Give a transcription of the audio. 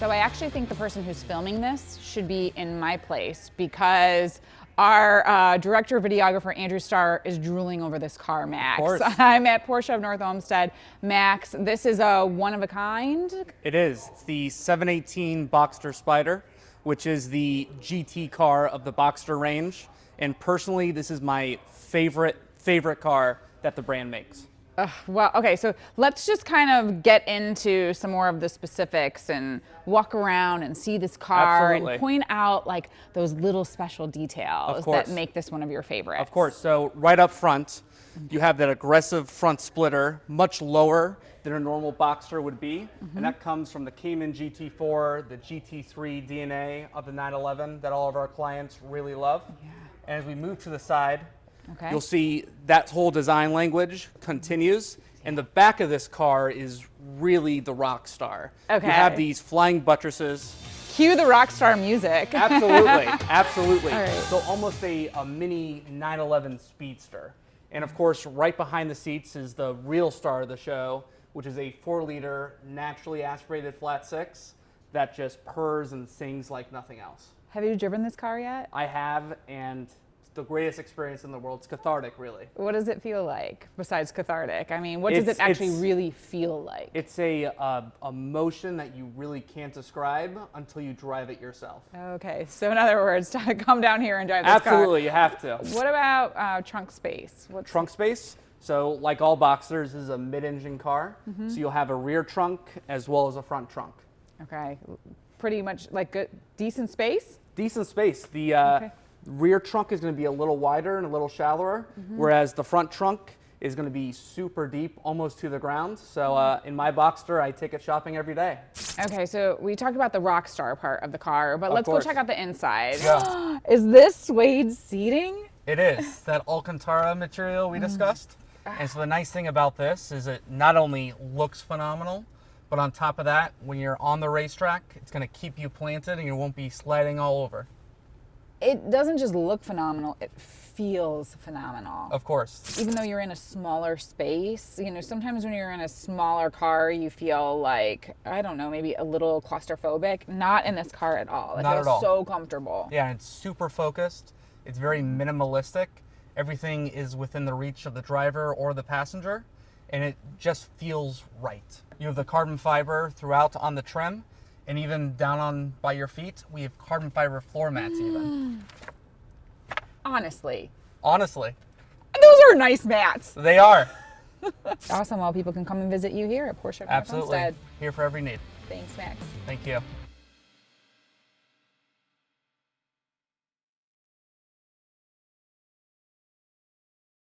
So I actually think the person who's filming this should be in my place because our director videographer, Andrew Starr, is drooling over this car, Max. Of course. I'm at Porsche of North Olmsted. Max, this is a one-of-a-kind? It is. It's the 718 Boxster Spyder, which is the GT car of the Boxster range. And personally, this is my favorite car that the brand makes. Well, okay, so let's just kind of get into some more of the specifics and walk around and see this car. Absolutely. And point out like those little special details that make this one of your favorites. Of course. So right up front, you have that aggressive front splitter, much lower than a normal Boxster would be. And that comes from the Cayman GT4, the GT3 DNA of the 911 that all of our clients really love. Yeah. And as we move to the side, you'll see that whole design language continues. And the back of this car is really the rock star. Okay. You have these flying buttresses. Cue the rock star music. Absolutely, absolutely. All right. So almost a mini 911 Speedster. And of course, right behind the seats is the real star of the show, which is a 4-liter naturally aspirated flat six that just purrs and sings like nothing else. Have you driven this car yet? I have, and it's the greatest experience in the world. It's cathartic, really. What does it feel like besides cathartic? I mean, what does it actually really feel like? It's a emotion that you really can't describe until you drive it yourself. Okay, so in other words, come down here and drive this car. Absolutely, you have to. What about trunk space? Trunk space? So like all Boxsters, this is a mid-engine car. So you'll have a rear trunk as well as a front trunk. Okay, pretty much like good, decent space? Decent space. The rear trunk is going to be a little wider and a little shallower, whereas the front trunk is going to be super deep, almost to the ground. So in my Boxster, I take it shopping every day. Okay, so we talked about the rock star part of the car, but let's go check out the inside. Yeah. Is this suede seating? It is, that Alcantara material we discussed. And so the nice thing about this is it not only looks phenomenal, but on top of that, when you're on the racetrack, it's going to keep you planted and you won't be sliding all over. It doesn't just look phenomenal, it feels phenomenal. Of course. Even though you're in a smaller space, you know, sometimes when you're in a smaller car, you feel like, I don't know, maybe a little claustrophobic. Not in this car at all. It feels so comfortable. Yeah, it's super focused. It's very minimalistic. Everything is within the reach of the driver or the passenger, and it just feels right. You have the carbon fiber throughout on the trim, and even down on by your feet, we have carbon fiber floor mats even. Honestly. Honestly. Those are nice mats. They are. Awesome. Well, people can come and visit you here at Porsche of North Absolutely. Olmsted. Here for every need. Thanks, Max. Thank you.